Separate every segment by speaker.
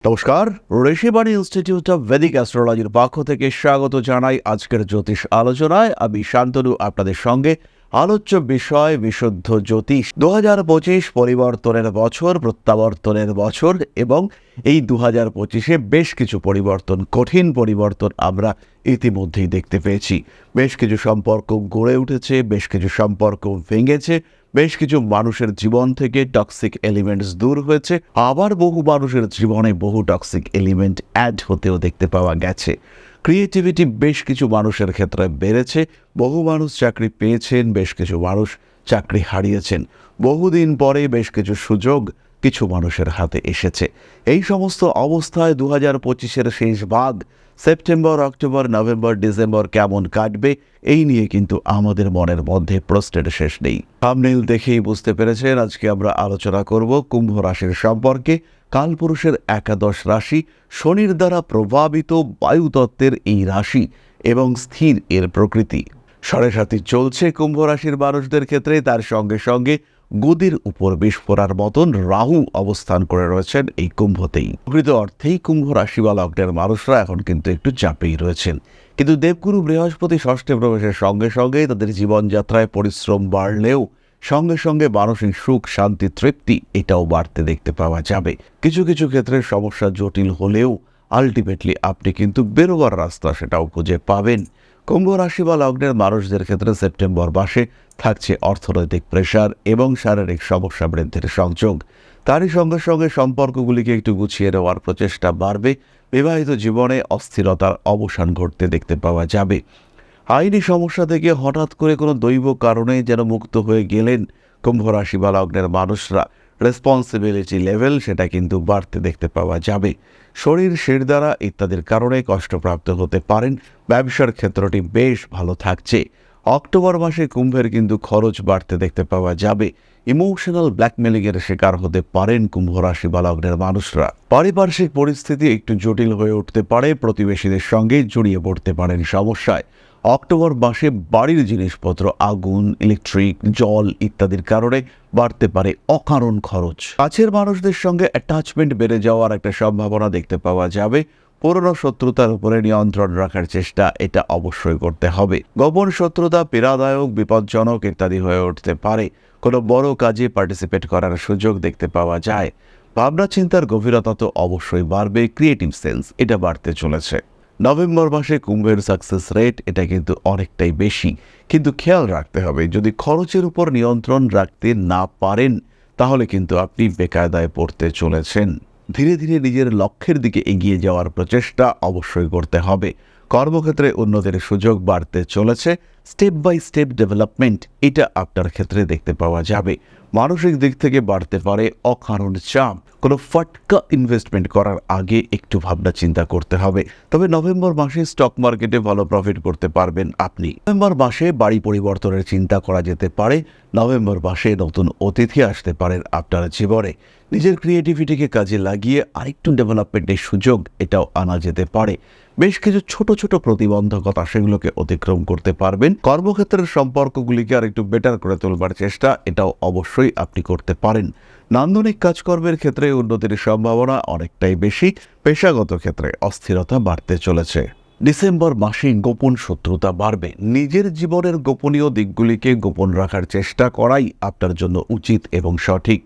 Speaker 1: নমস্কার, Rishibani institute of Vedic অ্যাস্ট্রোলজির পক্ষ থেকে স্বাগত জানাই আজকের জ্যোতিষ আলোচনায়। আমি শান্তনু আপনাদের সঙ্গে। আলোচ্য বিষয় বিশুদ্ধ জ্যোতিষ। 2025 পরিবর্তনের বছর, প্রত্যাবর্তনের বছর, এবং এই 2025-এ বেশ কিছু পরিবর্তন, কঠিন পরিবর্তন আমরা ইতিমধ্যেই দেখতে পেয়েছি। বেশ কিছু সম্পর্ক গড়ে উঠেছে, বেশ কিছু সম্পর্ক ভেঙেছে, বেশ কিছু মানুষের জীবন থেকে টক্সিক এলিমেন্টস দূর হয়েছে, আবার বহু মানুষের জীবনে বহু টক্সিক এলিমেন্ট অ্যাড হতেও দেখতে পাওয়া গেছে। ক্রিয়েটিভিটি বেশ কিছু মানুষের ক্ষেত্রে বেড়েছে, বহু মানুষ চাকরি পেয়েছেন, বেশ কিছু মানুষ চাকরি হারিয়েছেন। বহুদিন পরে বেশ কিছু সুযোগ কিছু মানুষের হাতে এসেছে। এই সমস্ত অবস্থায় 2025-এর শেষ ভাগ, সেপ্টেম্বর, অক্টোবর, নভেম্বর, ডিসেম্বর কেমন কাটবে এই নিয়ে কিন্তু আমাদের মনের মধ্যে প্রশ্নের শেষ নেই। থাম্বনেইল দেখেই বুঝতে পেরেছেন আজকে আমরা আলোচনা করব কুম্ভ রাশির সম্পর্কে। কালপুরুষের একাদশ রাশি, শনির দ্বারা প্রভাবিত বায়ুতত্ত্বের এই রাশি এবং স্থির এর প্রকৃতি। 7.5 চলছে কুম্ভ রাশির মানুষদের ক্ষেত্রে, তার সঙ্গে সঙ্গে গদির উপর বিস্ফোরার মতন রাহু অবস্থান করে রয়েছেন এই কুম্ভতেই। প্রকৃত অর্থেই কুম্ভ রাশি বা লগ্নের মানুষরা এখন কিন্তু একটু চাপেই রয়েছেন। কিন্তু দেবগুরু বৃহস্পতি ষষ্ঠে প্রবেশের সঙ্গে সঙ্গে তাদের জীবনযাত্রায় পরিশ্রম বাড়লেও সঙ্গে সঙ্গে মানসিক সুখ, শান্তি, তৃপ্তি এটাও বাড়তে দেখতে পাওয়া যাবে। কিছু কিছু ক্ষেত্রে সমস্যা জটিল হলেও আলটিমেটলি আপনি কিন্তু বেরোবার রাস্তা সেটাও খুঁজে পাবেন। কুম্ভ রাশি বা লগ্নের মানুষদের ক্ষেত্রে সেপ্টেম্বর মাসে থাকছে অর্থনৈতিক প্রেশার এবং শারীরিক সমস্যা বৃদ্ধির সংযোগ। তারই সঙ্গে সঙ্গে সম্পর্কগুলিকে একটু গুছিয়ে নেওয়ার প্রচেষ্টা বাড়বে। বিবাহিত জীবনে অস্থিরতার অবসান ঘটতে দেখতে পাওয়া যাবে। আইনি সমস্যা থেকে হঠাৎ করে কোনো দৈব কারণে যেন মুক্ত হয়ে গেলেন কুম্ভ রাশি বা লগ্নের মানুষরা। রেসপন্সিবিলিটি লেভেল সেটা কিন্তু বাড়তে দেখতে পাওয়া যাবে। শরীর, শিরদাঁড়া ইত্যাদির কারণে কষ্টপ্রাপ্ত হতে পারেন। ব্যবসার ক্ষেত্রটি বেশ ভালো থাকছে। অক্টোবর মাসে কুম্ভের কিন্তু খরচ বাড়তে দেখতে পাওয়া যাবে। ইমোশনাল ব্ল্যাকমেলিংয়ের শিকার হতে পারেন কুম্ভ রাশি বা লগ্নের মানুষরা। পারিপার্শ্বিক পরিস্থিতি একটু জটিল হয়ে উঠতে পারে, প্রতিবেশীদের সঙ্গে জড়িয়ে পড়তে পারেন সমস্যায়। অক্টোবর মাসে বাড়ির জিনিসপত্র, আগুন, ইলেকট্রিক, জল ইত্যাদির কারণে বাড়তে পারে অকারণ খরচ। কাছের মানুষদের সঙ্গে অ্যাটাচমেন্ট বেড়ে যাওয়ার একটা সম্ভাবনা দেখতে পাওয়া যাবে। পুরনো শত্রুতার উপরে নিয়ন্ত্রণ রাখার চেষ্টা এটা অবশ্যই করতে হবে। গোপন শত্রুতা পীড়াদায়ক, বিপজ্জনক ইত্যাদি হয়ে উঠতে পারে। কোনো বড় কাজে পার্টিসিপেট করার সুযোগ দেখতে পাওয়া যায়। ভাবনা চিন্তার গভীরতা তো অবশ্যই বাড়বে। ক্রিয়েটিভ সেন্স এটা বাড়তে চলেছে। নভেম্বর মাসে কুম্ভের সাকসেস রেট এটা কিন্তু অনেকটাই বেশি, কিন্তু খেয়াল রাখতে হবে যদি খরচের উপর নিয়ন্ত্রণ রাখতে না পারেন তাহলে কিন্তু আপনি বেকায়দায় পড়তে চলেছেন। ধীরে ধীরে নিজের লক্ষ্যের দিকে এগিয়ে যাওয়ার প্রচেষ্টা অবশ্যই করতে হবে। কর্মক্ষেত্রে উন্নতির সুযোগ বাড়তে চলেছে। স্টেপ বাই স্টেপ ডেভেলপমেন্ট এটা আপনার ক্ষেত্রে দেখতে পাওয়া যাবে। মানসিক দিক থেকে বাড়তে পারে অকারণ চাপ। কোনো ফটকা ইনভেস্টমেন্ট করার আগে একটু ভাবনা চিন্তা করতে হবে। তবে নভেম্বর মাসে স্টক মার্কেটে ভালো প্রফিট করতে পারবেন আপনি। নভেম্বর মাসে বাড়ি পরিবর্তনের চিন্তা করা যেতে পারে। নভেম্বর মাসে নতুন অতিথি আসতে পারেন আপনার জীবনে। নিজের ক্রিয়েটিভিটিকে কাজে লাগিয়ে আরেকটু ডেভেলপমেন্টের সুযোগ এটাও আনা যেতে পারে। বেশ কিছু ছোট ছোট প্রতিবন্ধকতা সেগুলোকে অতিক্রম করতে পারবেন। কর্মক্ষেত্রের সম্পর্কগুলিকে আরেকটু বেটার করে তোলবার চেষ্টা এটাও অবশ্যই আপনি করতে পারেন। নান্দনিক কাজকর্মের ক্ষেত্রে উন্নতির সম্ভাবনা অনেকটাই বেশি। পেশাগত ক্ষেত্রে অস্থিরতা বাড়তে চলেছে। ডিসেম্বর মাসে গোপন শত্রুতা বাড়বে। নিজের জীবনের গোপনীয় দিকগুলিকে গোপন রাখার চেষ্টা করাই আপনার জন্য উচিত এবং সঠিক।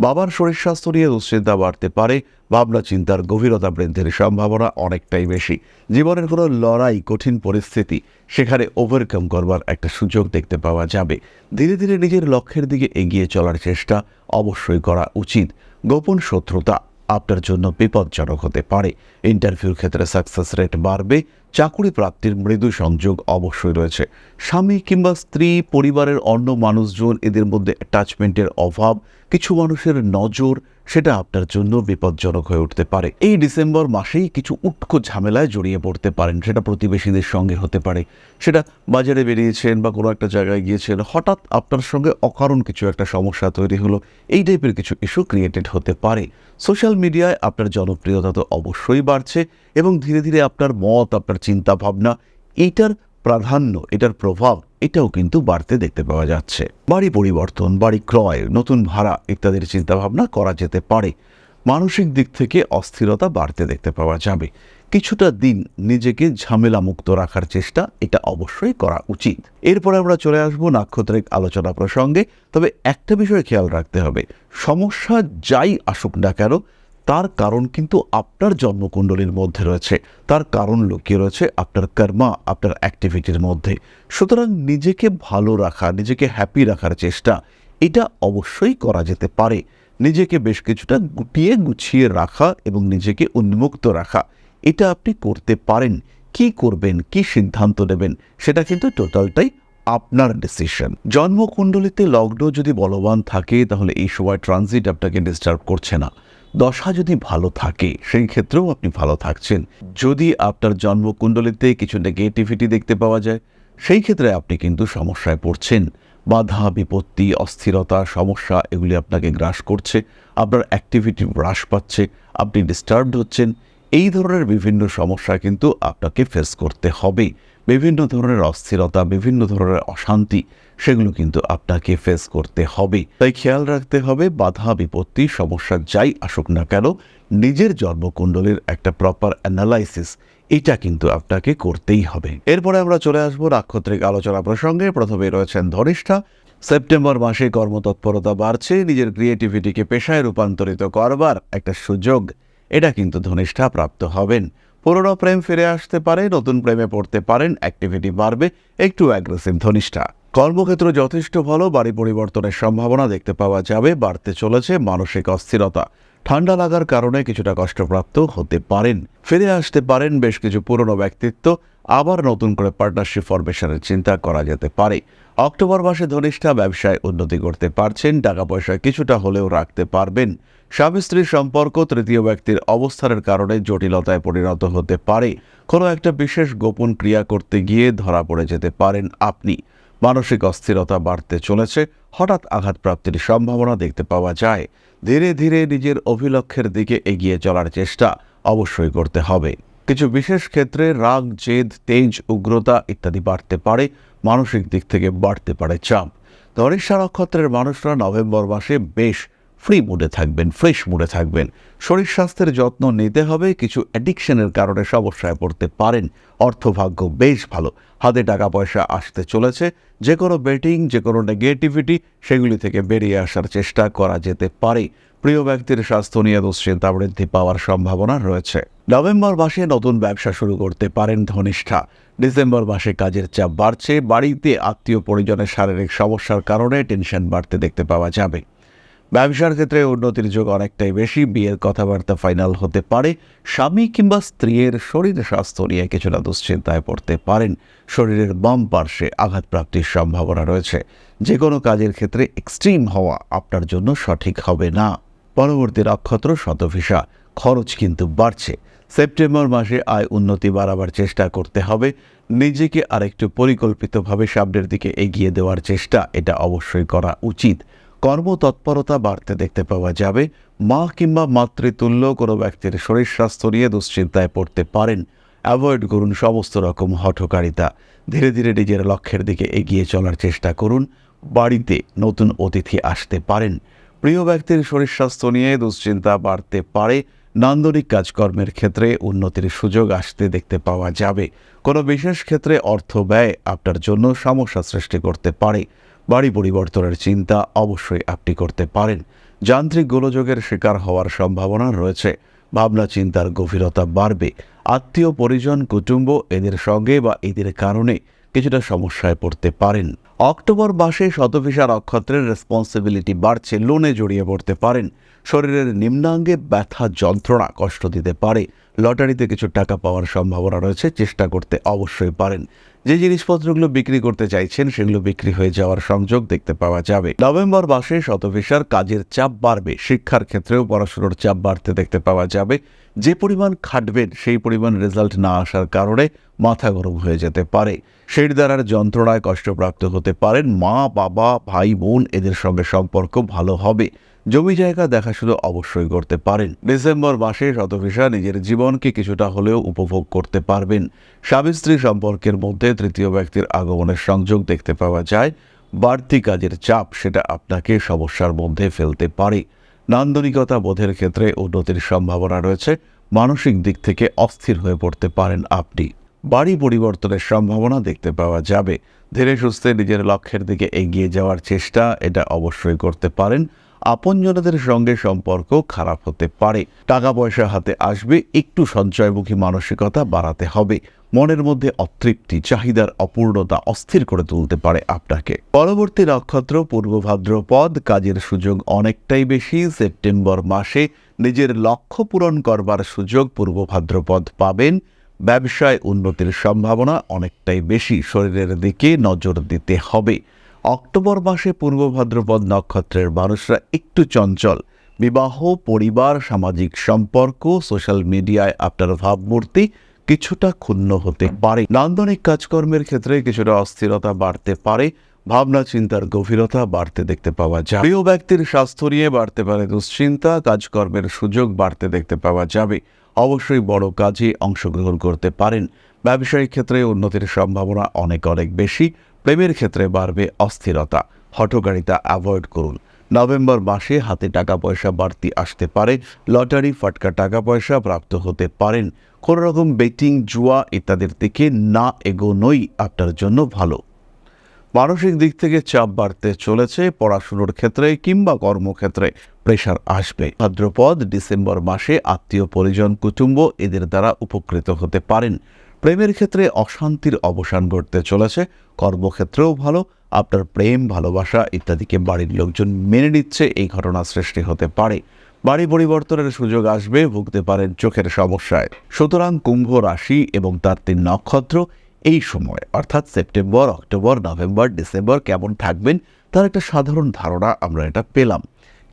Speaker 1: বাবার শরীর স্বাস্থ্য নিয়ে দুশ্চিন্তা বাড়তে পারে। ভাবনা চিন্তার গভীরতা বৃদ্ধির সম্ভাবনা অনেকটাই বেশি। জীবনের কোনো লড়াই, কঠিন পরিস্থিতি সেখানে ওভারকাম করবার একটা সুযোগ দেখতে পাওয়া যাবে। ধীরে ধীরে নিজের লক্ষ্যের দিকে এগিয়ে চলার চেষ্টা অবশ্যই করা উচিত। গোপন শত্রুতা আপনার জন্য বিপজ্জনক হতে পারে। ইন্টারভিউর ক্ষেত্রে সাকসেস রেট বাড়বে। চাকুরি প্রাপ্তির মৃদু সংযোগ অবশ্যই রয়েছে। স্বামী কিংবা স্ত্রী, পরিবারের অন্য মানুষজন এদের মধ্যে অ্যাটাচমেন্টের অভাব, কিছু মানুষের নজর সেটা আপনার জন্য বিপজ্জনক হয়ে উঠতে পারে। এই ডিসেম্বর মাসেই কিছু উটকো ঝামেলায় জড়িয়ে পড়তে পারেন। সেটা প্রতিবেশীদের সঙ্গে হতে পারে, সেটা বাজারে বেরিয়েছেন বা কোনো একটা জায়গায় গিয়েছেন, হঠাৎ আপনার সঙ্গে অকারণ কিছু একটা সমস্যা তৈরি হলো, এই টাইপের কিছু ইস্যু ক্রিয়েটেড হতে পারে। সোশ্যাল মিডিয়ায় আপনার জনপ্রিয়তা তো অবশ্যই বাড়ছে এবং ধীরে ধীরে আপনার মত, আপনার চিন্তা ভাবনা এইটার প্রাধান্য, এটার প্রভাব এটাও কিন্তু বাড়তে দেখতে পাওয়া যাচ্ছে। বাড়ি পরিবর্তন, বাড়ি ক্রয়, নতুন ভাড়া ইত্যাদির চিন্তাভাবনা করা যেতে পারে। মানসিক দিক থেকে অস্থিরতা বাড়তে দেখতে পাওয়া যাবে। কিছুটা দিন নিজেকে ঝামেলা মুক্ত রাখার চেষ্টা এটা অবশ্যই করা উচিত। এরপরে আমরা চলে আসবো নাক্ষত্রিক আলোচনা প্রসঙ্গে। তবে একটা বিষয় খেয়াল রাখতে হবে, সমস্যা যাই আসুক না কেন তার কারণ কিন্তু আপনার জন্মকুণ্ডলীর মধ্যে রয়েছে, তার কারণ লুকিয়ে রয়েছে আপনার কর্মা, আপনার অ্যাক্টিভিটির মধ্যে। সুতরাং নিজেকে ভালো রাখা, নিজেকে হ্যাপি রাখার চেষ্টা এটা অবশ্যই করা যেতে পারে। নিজেকে বেশ কিছুটা গুছিয়ে রাখা এবং নিজেকে উন্মুক্ত রাখা এটা আপনি করতে পারেন। কি করবেন, কি সিদ্ধান্ত নেবেন সেটা কিন্তু টোটালটাই আপনার ডিসিশন। জন্মকুণ্ডলিতে লগ্ন যদি বলবান থাকে তাহলে এই সময় ট্রানজিট আপনাকে ডিস্টার্ব করছে না। দশা যদি ভালো থাকে সেই ক্ষেত্রেও আপনি ভালো থাকছেন। যদি আপনার জন্মকুণ্ডলিতে কিছু নেগেটিভিটি দেখতে পাওয়া যায় সেই ক্ষেত্রে আপনি কিন্তু সমস্যায় পড়ছেন। বাধা বিপত্তি, অস্থিরতা, সমস্যা এগুলি আপনাকে গ্রাস করছে, আপনার অ্যাক্টিভিটি হ্রাস পাচ্ছে, আপনি ডিস্টার্বড হচ্ছেন। এই ধরনের বিভিন্ন সমস্যা কিন্তু আপনাকে ফেস করতে হবে। বিভিন্ন ধরনের অস্থিরতা, বিভিন্ন ধরনের অশান্তি সেগুলো কিন্তু আপনাকে ফেস করতে হবে। তাই খেয়াল রাখতে হবে বাধা বিপত্তি সমস্যা যাই আসুক না কেন নিজের জন্মকুণ্ডলীর একটা প্রপার অ্যানালাইসিস এটা কিন্তু আপনাকে করতেই হবে। এরপরে আমরা চলে আসবো নাক্ষত্রিক আলোচনা প্রসঙ্গে। প্রথমে রয়েছেন ধনিষ্ঠা। সেপ্টেম্বর মাসে কর্মতৎপরতা বাড়ছে, নিজের ক্রিয়েটিভিটিকে পেশায় রূপান্তরিত করবার একটা সুযোগ এটা কিন্তু ধনিষ্ঠা প্রাপ্ত হবেন। পুরনো প্রেম ফিরে আসতে পারে, নতুন প্রেমে পড়তে পারেন, অ্যাক্টিভিটি বাড়বে, একটু অ্যাগ্রেসিভ ধনিষ্ঠা। কর্মক্ষেত্র যথেষ্ট ভালো, বাড়ি পরিবর্তনের সম্ভাবনা দেখতে পাওয়া যাবে। বাড়তে চলেছে মানসিক অস্থিরতা, ঠান্ডা লাগার কারণে কিছুটা কষ্টপ্রাপ্ত হতে পারেন। ফিরে আসতে পারেন বেশ কিছু পুরনো ব্যক্তিত্ব, আবার নতুন করে পার্টনারশিপ ফরমেশনের চিন্তা করা যেতে পারে। অক্টোবর মাসে ধনিষ্ঠা ব্যবসায় উন্নতি করতে পারছেন, টাকা পয়সা কিছুটা হলেও রাখতে পারবেন। স্বামী স্ত্রীর সম্পর্ক তৃতীয় ব্যক্তির অবস্থানের কারণে জটিলতায় পরিণত হতে পারে। কোনো একটা বিশেষ গোপন ক্রিয়া করতে গিয়ে ধরা পড়ে যেতে পারেন আপনি। মানসিক অস্থিরতা বাড়তে চলেছে, হঠাৎ আঘাতপ্রাপ্তির সম্ভাবনা দেখতে পাওয়া যায়। ধীরে ধীরে নিজের অভিলক্ষ্যের দিকে এগিয়ে চলার চেষ্টা অবশ্যই করতে হবে। কিছু বিশেষ ক্ষেত্রে রাগ, জেদ, তেজ, উগ্রতা ইত্যাদি বাড়তে পারে। মানসিক দিক থেকে বাড়তে পারে চাপ। ধনিষ্ঠা নক্ষত্রের মানুষরা নভেম্বর মাসে বেশ ফ্রি মুডে থাকবেন, ফ্রেশ মুডে থাকবেন। শরীর স্বাস্থ্যের যত্ন নিতে হবে। কিছু অ্যাডিকশনের কারণে সমস্যায় পড়তে পারেন। অর্থভাগ্য বেশ ভালো, হাতে টাকা পয়সা আসতে চলেছে। যে কোনো বেটিং, যে কোনো নেগেটিভিটি সেগুলি থেকে বেরিয়ে আসার চেষ্টা করা যেতে পারে। প্রিয় ব্যক্তির স্বাস্থ্য নিয়ে দুশ্চিন্তা বৃদ্ধি পাওয়ার সম্ভাবনা রয়েছে। নভেম্বর মাসে নতুন ব্যবসা শুরু করতে পারেন ধনিষ্ঠা। ডিসেম্বর মাসে কাজের চাপ বাড়ছে, বাড়িতে আত্মীয় পরিজনের শারীরিক সমস্যার কারণে টেনশন বাড়তে দেখতে পাওয়া যাবে। ব্যবসার ক্ষেত্রে উন্নতির যোগ অনেকটাই বেশি, বিয়ের কথাবার্তা ফাইনাল হতে পারে। স্বামী কিংবা স্ত্রীর শরীর স্বাস্থ্য নিয়ে কিছুটা দুশ্চিন্তায় পড়তে পারেন। শরীরের বাম পার্শ্বে আঘাতপ্রাপ্তির সম্ভাবনা রয়েছে। যে কোনো কাজের ক্ষেত্রে এক্সট্রিম হওয়া আপনার জন্য সঠিক হবে না। পরবর্তী নক্ষত্র শতভিষা। খরচ কিন্তু বাড়ছে। সেপ্টেম্বর মাসে আয় উন্নতি বাড়াবার চেষ্টা করতে হবে। নিজেকে আরেকটু পরিকল্পিতভাবে সামনের দিকে এগিয়ে দেওয়ার চেষ্টা এটা অবশ্যই করা উচিত। কর্মতৎপরতা বাড়তে দেখতে পাওয়া যাবে। মা কিংবা মাতৃতুল্য কোনো ব্যক্তির শরীর স্বাস্থ্য নিয়ে দুশ্চিন্তায় পড়তে পারেন। অ্যাভয়েড করুন সমস্ত রকম হঠকারিতা। ধীরে ধীরে নিজের লক্ষ্যের দিকে এগিয়ে চলার চেষ্টা করুন। বাড়িতে নতুন অতিথি আসতে পারেন। প্রিয় ব্যক্তির শরীর স্বাস্থ্য নিয়ে দুশ্চিন্তা বাড়তে পারে। নান্দনিক কাজকর্মের ক্ষেত্রে উন্নতির সুযোগ আসতে দেখতে পাওয়া যাবে। কোনো বিশেষ ক্ষেত্রে অর্থ ব্যয় আপনার জন্য সমস্যা সৃষ্টি করতে পারে। বাড়ি পরিবর্তনের চিন্তা অবশ্যই আপনি করতে পারেন। যান্ত্রিক গোলযোগের শিকার হওয়ার সম্ভাবনা রয়েছে। ভাবনা চিন্তার গভীরতা বাড়বে। আত্মীয় পরিজন, কুটুম্ব এদের সঙ্গে বা এদের কারণে কিছুটা সমস্যায় পড়তে পারেন। অক্টোবর মাসে শতভিষা নক্ষত্রের রেসপন্সিবিলিটি বাড়ছে, লোনে জড়িয়ে পড়তে পারেন। শরীরের নিম্নাঙ্গে ব্যথা, যন্ত্রণা কষ্ট দিতে পারে। লটারিতে কিছু টাকা পাওয়ার সম্ভাবনা রয়েছে, চেষ্টা করতে অবশ্যই পারেন। যে জিনিসপত্রগুলো বিক্রি করতে চাইছেন সেগুলো বিক্রি হয়ে যাওয়ার সংযোগ দেখতে পাওয়া যাবে। নভেম্বর মাসে শতভিষার কাজের চাপ বাড়বে। শিক্ষার ক্ষেত্রেও পড়াশোনার চাপ বাড়তে দেখতে পাওয়া যাবে। যে পরিমাণ খাটবেন সেই পরিমাণ রেজাল্ট না আসার কারণে মাথা গরম হয়ে যেতে পারে। শির দ্বারার যন্ত্রণায় কষ্টপ্রাপ্ত হতে পারেন। মা, বাবা, ভাই, বোন এদের সঙ্গে সম্পর্ক ভালো হবে। জমি জায়গা দেখাশুনো অবশ্যই করতে পারেন। ডিসেম্বর মাসে শতভিষা নিজের জীবনকে কিছুটা হলেও উপভোগ করতে পারবেন। স্বামী স্ত্রী সম্পর্কের মধ্যে তৃতীয় ব্যক্তির আগমনের সংযোগ দেখতে পাওয়া যায়। বাড়তি কাজের চাপ সেটা আপনাকে সমস্যার মধ্যে ফেলতে পারে। নান্দনিকতা বোধের ক্ষেত্রে উন্নতির সম্ভাবনা রয়েছে। মানসিক দিক থেকে অস্থির হয়ে পড়তে পারেন আপনি। বাড়ি পরিবর্তনের সম্ভাবনা দেখতে পাওয়া যাবে। ধীরে সুস্থে নিজের লক্ষ্যের দিকে এগিয়ে যাওয়ার চেষ্টা এটা অবশ্যই করতে পারেন। আপনজনদের সঙ্গে সম্পর্ক খারাপ হতে পারে। টাকা পয়সা হাতে আসবে, একটু সঞ্চয়মুখী মানসিকতা বাড়াতে হবে। মনের মধ্যে অতৃপ্তি, চাহিদার অপূর্ণতা অস্থির করে তুলতে পারে আপনাকে। পরবর্তী নক্ষত্র পূর্ব ভাদ্রপদ। কাজের সুযোগ অনেকটাই বেশি। সেপ্টেম্বর মাসে নিজের লক্ষ্য পূরণ করবার সুযোগ পূর্ব ভাদ্রপদ পাবেন। ব্যবসায় উন্নতির সম্ভাবনা অনেকটাই বেশি। শরীরের দিকে নজর দিতে হবে। অক্টোবর মাসে পূর্ব ভাদ্রপদ নক্ষত্রের মানুষরা একটু চঞ্চল। বিবাহ, পরিবার, সামাজিক সম্পর্ক, সোশ্যাল মিডিয়ায় আপনার ভাবমূর্তি কিছুটা ক্ষুণ্ণ হতে পারে। নান্দনিক কাজকর্মের ক্ষেত্রে কিছুটা অস্থিরতা বাড়তে পারে। ভাবনা চিন্তার গভীরতা বাড়তে দেখতে পাওয়া যায়। প্রিয় ব্যক্তির স্বাস্থ্য নিয়ে বাড়তে পারে দুশ্চিন্তা। কাজকর্মের সুযোগ বাড়তে দেখতে পাওয়া যাবে। অবশ্যই বড় কাজে অংশগ্রহণ করতে পারেন। ব্যবসায়িক ক্ষেত্রে উন্নতির সম্ভাবনা অনেক বেশি। প্রেমের ক্ষেত্রে বাড়বে অস্থিরতা। হঠকারিতা অ্যাভয়েড করুন। নভেম্বর মাসে হাতে টাকা পয়সা বাড়তি আসতে পারে। লটারি, ফাটকা টাকা পয়সা প্রাপ্ত হতে পারেন। কোনো রকম বেটিং, জুয়া ইত্যাদির দিকে না এগোনোই আপনার জন্য ভালো। মানসিক দিক থেকে চাপ বাড়তে চলেছে। পড়াশুনোর ক্ষেত্রে কিংবা কর্মক্ষেত্রে প্রেশার আসবে। ভাদ্রপদ ডিসেম্বর মাসে আত্মীয় পরিজন, কুটুম্ব এদের দ্বারা উপকৃত হতে পারেন। প্রেমের ক্ষেত্রে অশান্তির অবসান ঘটতে চলেছে। কর্মক্ষেত্রেও ভালো। আপনার প্রেম, ভালোবাসা ইত্যাদিকে বাড়ির লোকজন মেনে নিচ্ছে, এই ঘটনা সৃষ্টি হতে পারে। বাড়ি পরিবর্তনের সুযোগ আসবে। ভুগতে পারেন চোখের সমস্যায়। সুতরাং কুম্ভ রাশি এবং তার 3 নক্ষত্র এই সময় অর্থাৎ সেপ্টেম্বর, অক্টোবর, নভেম্বর, ডিসেম্বর কেমন থাকবেন তার একটা সাধারণ ধারণা আমরা এটা পেলাম।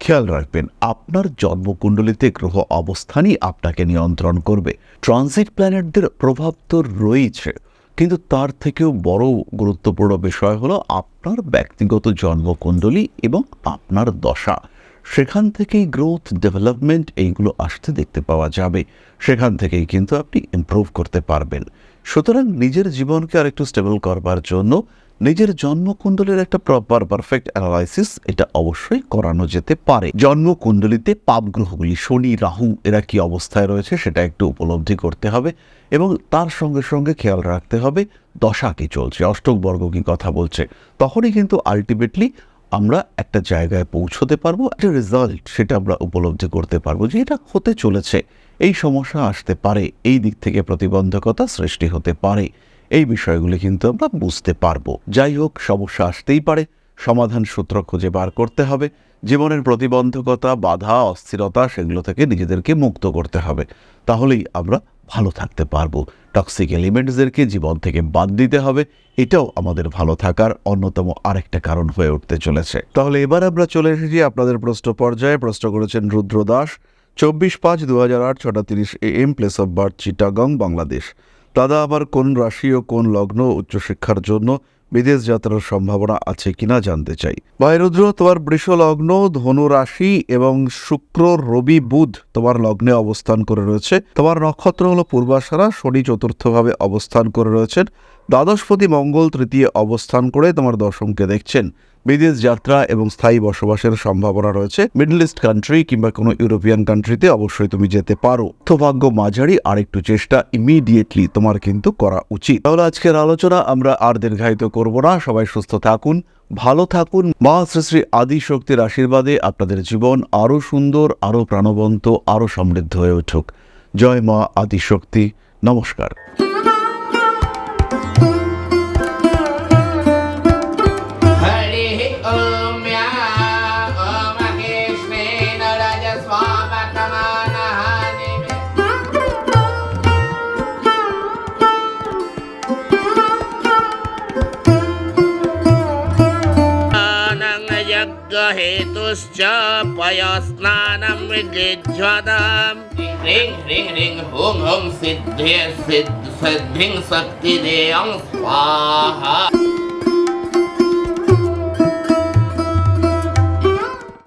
Speaker 1: খেয়াল রাখবেন, আপনার জন্মকুণ্ডলিতে গ্রহ অবস্থানই আপনাকে নিয়ন্ত্রণ করবে। ট্রানজিট প্ল্যানেটদের প্রভাব তো রয়েছে, কিন্তু তার থেকেও বড় গুরুত্বপূর্ণ বিষয় হলো আপনার ব্যক্তিগত জন্মকুণ্ডলী এবং আপনার দশা। সেখান থেকেই গ্রোথ, ডেভেলপমেন্ট এইগুলো আসতে দেখতে পাওয়া যাবে। সেখান থেকেই কিন্তু আপনি ইমপ্রুভ করতে পারবেন। সুতরাং নিজের জীবনকে আরেকটু স্টেবল করবার জন্য নিজের জন্মকুণ্ডলীর একটা প্রপার পারফেক্ট অ্যানালাইসিস এটা অবশ্যই করানো যেতে পারে। জন্মকুণ্ডলীতে পাপ গ্রহগুলি শনি, রাহু এরা কি অবস্থায় রয়েছে সেটা একটু উপলব্ধি করতে হবে এবং তার সঙ্গে সঙ্গে খেয়াল রাখতে হবে দশা কি চলছে, অষ্টক বর্গ কি কথা বলছে। তখনই কিন্তু আলটিমেটলি আমরা একটা জায়গায় পৌঁছতে পারবো, একটা রেজাল্ট সেটা আমরা উপলব্ধি করতে পারবো যে এটা হতে চলেছে, এই সমস্যা আসতে পারে, এই দিক থেকে প্রতিবন্ধকতা সৃষ্টি হতে পারে। এই বিষয়গুলি কিন্তু আমরা বুঝতে পারবো। যাই হোক, সমস্যা আসতেই পারে, সমাধান সূত্র খুঁজে বার করতে হবে। জীবনের প্রতিবন্ধকতা, বাধা, অস্থিরতা সেগুলো থেকে নিজেদেরকে মুক্ত করতে হবে। তাহলেই আমরা ভালো থাকতে পারবো। টক্সিক এলিমেন্টসদেরকে জীবন থেকে বাদ দিতে হবে। এটাও আমাদের ভালো থাকার অন্যতম আরেকটা কারণ হয়ে উঠতে চলেছে। তাহলে এবার আমরা চলে এসেছি আপনাদের প্রশ্ন পর্যায়ে। প্রশ্ন করেছেন Rudra Das, 24/5/2008, 6:30 AM, place of birth Chittagong, Bangladesh. দাদা, আবার কোন রাশি ও কোন লগ্ন উচ্চশিক্ষার জন্য বিদেশ যাত্রার সম্ভাবনা আছে কিনা জানতে চাই। ভাই রুদ্র, তোমার বৃষ লগ্ন, ধনু রাশি এবং শুক্র, রবি, বুধ তোমার লগ্নে অবস্থান করে রয়েছে। তোমার নক্ষত্র হলো পূর্বাষাঢ়া। শনি চতুর্থভাবে অবস্থান করে রয়েছেন। দ্বাদশপতি মঙ্গল তৃতীয় অবস্থান করে তোমার দশমকে দেখছেন। বিদেশ যাত্রা এবং স্থায়ী বসবাসের সম্ভাবনা রয়েছে। মিডল ইস্ট কান্ট্রি কিংবা কোনো ইউরোপিয়ান কান্ট্রিতে অবশ্যই তুমি যেতে পারো। সৌভাগ্য মাঝারি, আর একটু চেষ্টা ইমিডিয়েটলি তোমার কিন্তু করা উচিত। তাহলে আজকের আলোচনা আমরা আর দীর্ঘায়িত করব না। সবাই সুস্থ থাকুন, ভালো থাকুন। মা শ্রী শ্রী আদি শক্তির আশীর্বাদে আপনাদের জীবন আরো সুন্দর, আরো প্রাণবন্ত, আরো সমৃদ্ধ হয়ে উঠুক। জয় মা আদি শক্তি। নমস্কার।
Speaker 2: हेतुश्च पयस्नानं विजिह्वताम् ह्रीं ह्रीं ह्रीं हुं हुं सिद्धिं शक्तिदेयं स्वाहा।